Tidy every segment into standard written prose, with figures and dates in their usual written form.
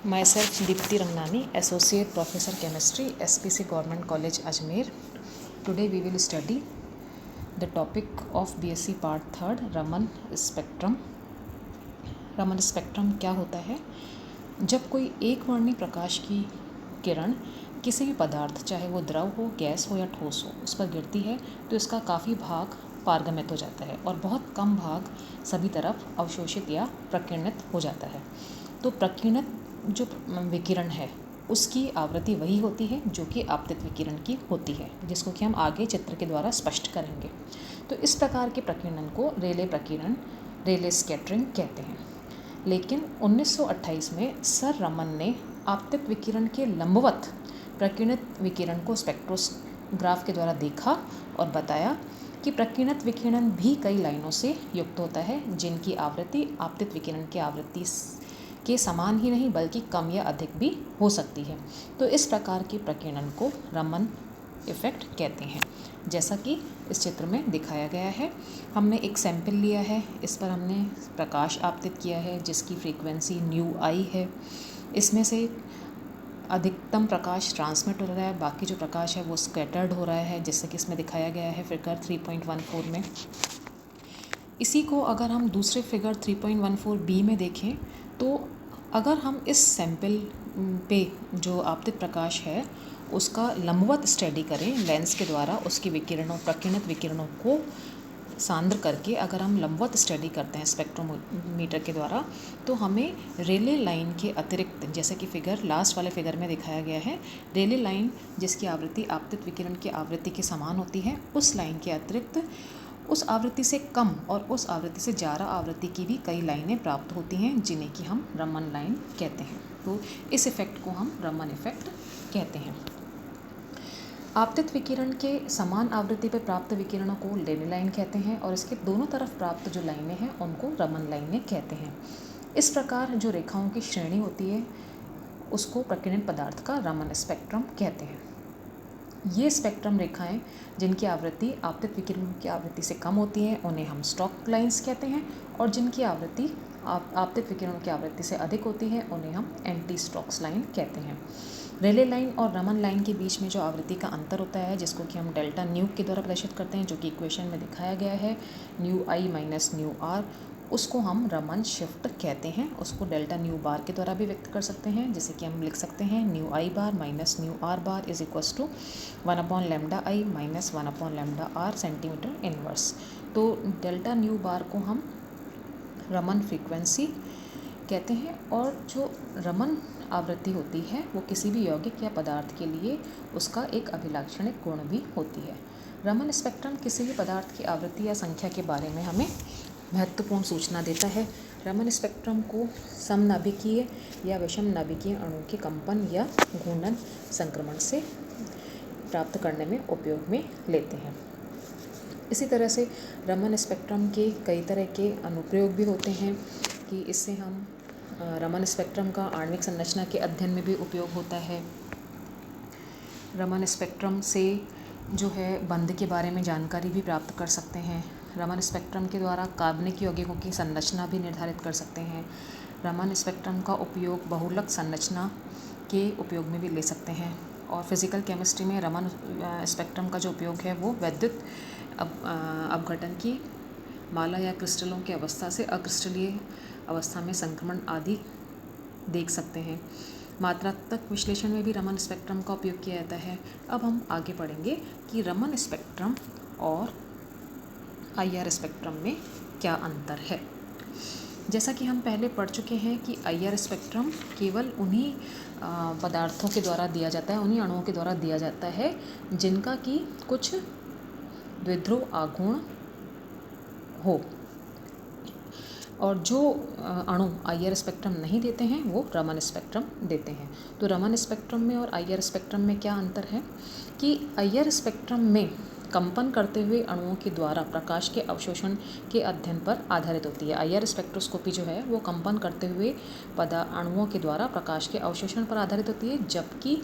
My self Deepti Ranganani, associate professor chemistry, SPC government college Ajmer. Today we will study the topic of BSc part third, Raman spectrum. Raman spectrum क्या होता है? जब कोई एक वर्णी प्रकाश की किरण किसी भी पदार्थ, चाहे वो द्रव हो, गैस हो या ठोस हो, उस पर गिरती है तो इसका काफ़ी भाग पारगमित हो जाता है और बहुत कम भाग सभी तरफ अवशोषित या प्रकीर्णित हो जाता है. तो प्रकीर्णित जो विकिरण है उसकी आवृत्ति वही होती है जो कि आपतित विकिरण की होती है, जिसको कि हम आगे चित्र के द्वारा स्पष्ट करेंगे. तो इस प्रकार के प्रकीर्णन को रेले प्रकीर्णन, रेले स्कैटरिंग कहते हैं. लेकिन 1928 में सर रमन ने आपतित विकिरण के लंबवत प्रकीर्णित विकिरण को स्पेक्ट्रोग्राफ के द्वारा देखा और बताया कि प्रकीर्णित विकिरण भी कई लाइनों से युक्त होता है, जिनकी आवृत्ति आपतित विकिरण की आवृत्ति के समान ही नहीं बल्कि कम या अधिक भी हो सकती है. तो इस प्रकार के प्रकीर्णन को रमन इफ़ेक्ट कहते हैं, जैसा कि इस चित्र में दिखाया गया है. हमने एक सैंपल लिया है, इस पर हमने प्रकाश आपतित किया है जिसकी फ्रीक्वेंसी न्यू आई है. इसमें से अधिकतम प्रकाश ट्रांसमिट हो रहा है, बाकी जो प्रकाश है वो स्कैटर्ड हो रहा है, जैसे कि इसमें दिखाया गया है फिगर 3.14 में. इसी को अगर हम दूसरे फिगर 3.14b में देखें तो अगर हम इस सैंपल पे जो आपतित प्रकाश है उसका लंबवत स्टडी करें लेंस के द्वारा, उसकी विकिरणों, प्रकीर्णित विकिरणों को सांद्र करके अगर हम लंबवत स्टडी करते हैं स्पेक्ट्रोमीटर के द्वारा, तो हमें रेले लाइन के अतिरिक्त, जैसे कि फिगर लास्ट वाले फिगर में दिखाया गया है, रेले लाइन जिसकी आवृत्ति आपतित विकिरण की आवृत्ति के समान होती है, उस लाइन के अतिरिक्त उस आवृत्ति से कम और उस आवृत्ति से ज़्यादा आवृत्ति की भी कई लाइनें प्राप्त होती हैं, जिन्हें कि हम रमन लाइन कहते हैं. तो इस इफ़ेक्ट को हम रमन इफ़ेक्ट कहते हैं. आपतित विकिरण के समान आवृत्ति पर प्राप्त विकिरणों को रेले लाइन कहते हैं और इसके दोनों तरफ प्राप्त जो लाइनें हैं उनको रमन लाइनें कहते हैं. इस प्रकार जो रेखाओं की श्रेणी होती है उसको प्रकीर्णित पदार्थ का रमन स्पेक्ट्रम कहते हैं. ये स्पेक्ट्रम रेखाएं जिनकी आवृत्ति आपतित विकिरण की आवृत्ति से कम होती है उन्हें हम स्टोक्स लाइन्स कहते हैं, और जिनकी आवृत्ति आपतित विकिरण की आवृत्ति से अधिक होती है उन्हें हम एंटी स्टोक्स लाइन कहते हैं. रेले लाइन और रमन लाइन के बीच में जो आवृत्ति का अंतर होता है, जिसको कि हम डेल्टा न्यू के द्वारा प्रदर्शित करते हैं, जो कि इक्वेशन में दिखाया गया है, nu i minus nu r, उसको हम रमन शिफ्ट कहते हैं. उसको डेल्टा न्यू बार के द्वारा भी व्यक्त कर सकते हैं, जैसे कि हम लिख सकते हैं nu i bar minus nu r bar is equals to 1/λ_i minus 1/λ_r centimetre inverse. तो डेल्टा न्यू बार को हम रमन फ्रीक्वेंसी कहते हैं, और जो रमन आवृत्ति होती है वो किसी भी यौगिक या पदार्थ के लिए उसका एक अभिलाक्षणिक गुण भी होती है. रमन स्पेक्ट्रम किसी भी पदार्थ की आवृत्ति या संख्या के बारे में हमें महत्वपूर्ण सूचना देता है. रमन स्पेक्ट्रम को समनाभिकीय या विषम नाभिकीय अणु के कंपन या घूर्णन संक्रमण से प्राप्त करने में उपयोग में लेते हैं. इसी तरह से रमन स्पेक्ट्रम के कई तरह के अनुप्रयोग भी होते हैं कि इससे हम रमन स्पेक्ट्रम का आणविक संरचना के अध्ययन में भी उपयोग होता है. रमन स्पेक्ट्रम से जो है बंध के बारे में जानकारी भी प्राप्त कर सकते हैं. रमन स्पेक्ट्रम के द्वारा कार्बनिक यौगिकों की संरचना भी निर्धारित कर सकते हैं. रमन स्पेक्ट्रम का उपयोग बहुलक संरचना के उपयोग में भी ले सकते हैं. और फिज़िकल केमिस्ट्री में रमन स्पेक्ट्रम का जो उपयोग है वो वैद्युत अपघटन की माला या क्रिस्टलों की अवस्था से अक्रिस्टलीय अवस्था में संक्रमण आदि देख सकते हैं. मात्रात्मक विश्लेषण में भी रमन स्पेक्ट्रम का उपयोग किया जाता है. अब हम आगे पढ़ेंगे कि रमन स्पेक्ट्रम और IR स्पेक्ट्रम में क्या अंतर है. जैसा कि हम पहले पढ़ चुके हैं कि IR स्पेक्ट्रम केवल उन्हीं पदार्थों के द्वारा दिया जाता है, उन्हीं अणुओं के द्वारा दिया जाता है जिनका कि कुछ द्विध्रुव आघूर्ण हो, और जो अणु IR स्पेक्ट्रम नहीं देते हैं वो रमन स्पेक्ट्रम देते हैं. तो रमन स्पेक्ट्रम में और IR स्पेक्ट्रम में क्या अंतर है कि IR स्पेक्ट्रम में कंपन करते हुए अणुओं के द्वारा प्रकाश के अवशोषण के अध्ययन पर आधारित होती है. IR स्पेक्ट्रोस्कोपी जो है वो कंपन करते हुए अणुओं के द्वारा प्रकाश के अवशोषण पर आधारित होती है, जबकि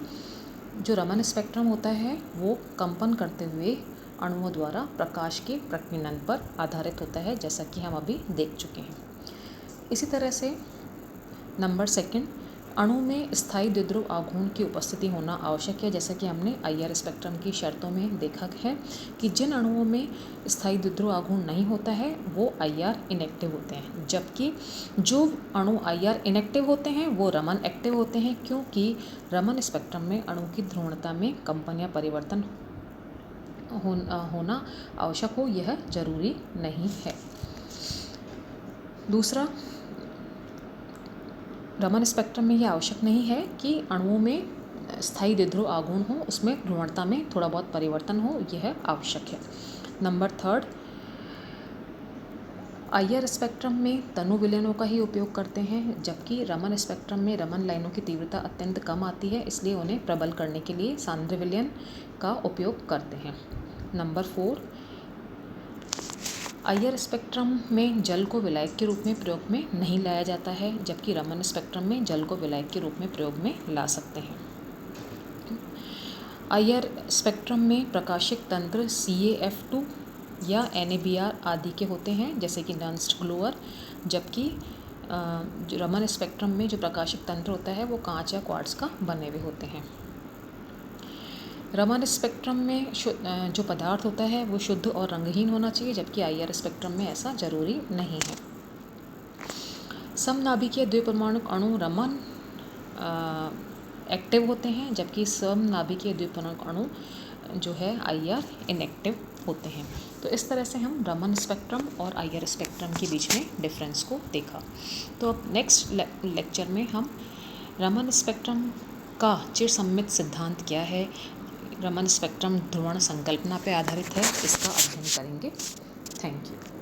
जो रमन स्पेक्ट्रम होता है वो कंपन करते हुए अणुओं द्वारा प्रकाश के प्रकीर्णन पर आधारित होता है, जैसा कि हम अभी देख चुके हैं. इसी तरह से नंबर सेकंड, अणु में स्थायी द्विध्रुव आघूर्ण की उपस्थिति होना आवश्यक है। जैसा कि हमने IR स्पेक्ट्रम की शर्तों में देखा है कि जिन अणुओं में स्थायी द्विध्रुव आघूर्ण नहीं होता है वो IR इनएक्टिव होते हैं, जबकि जो अणु IR इनएक्टिव होते हैं वो रमन एक्टिव होते हैं, क्योंकि रमन स्पेक्ट्रम में अणु की ध्रुवणता में कंपन या परिवर्तन होना आवश्यक हो, यह जरूरी नहीं है। दूसरा, रमन स्पेक्ट्रम में यह आवश्यक नहीं है कि अणुओं में स्थायी द्विध्रुव आघूर्ण हो, उसमें ध्रुवणता में थोड़ा बहुत परिवर्तन हो, यह आवश्यक है। नंबर 3, IR स्पेक्ट्रम में तनु विलयनों का ही उपयोग करते हैं, जबकि रमन स्पेक्ट्रम में रमन लाइनों की तीव्रता अत्यंत कम आती है, इसलिए उन्हें प्रबल करने के लिए सांद्र विलयन का उपयोग करते हैं। नंबर 4, IR स्पेक्ट्रम में जल को विलायक के रूप में प्रयोग में नहीं लाया जाता है, जबकि रमन स्पेक्ट्रम में जल को विलायक के रूप में प्रयोग में ला सकते हैं। IR स्पेक्ट्रम में प्रकाशिक तंत्र CaF2 या NaBr आदि के होते हैं, जैसे कि नर्न्स्ट ग्लोअर, जबकि रमन स्पेक्ट्रम में जो प्रकाशिक तंत्र होता है वो कांच या क्वार्ट्ज का बने हुए होते हैं। रमन स्पेक्ट्रम में जो पदार्थ होता है वो शुद्ध और रंगहीन होना चाहिए, जबकि IR स्पेक्ट्रम में ऐसा जरूरी नहीं है। समनाभिकीय द्विपरमाणुक अणु रमन एक्टिव होते हैं, जबकि समनाभिकीय द्विपरमाणुक अणु जो है IR इनएक्टिव होते हैं। तो इस तरह से हम रमन स्पेक्ट्रम और IR स्पेक्ट्रम के बीच में डिफरेंस को देखा। तो अब नेक्स्ट लेक्चर में हम रमन स्पेक्ट्रम का चिरसम्मित सिद्धांत क्या है, रमन स्पेक्ट्रम ध्रुवण संकल्पना पर आधारित है, इसका अध्ययन करेंगे। Thank you.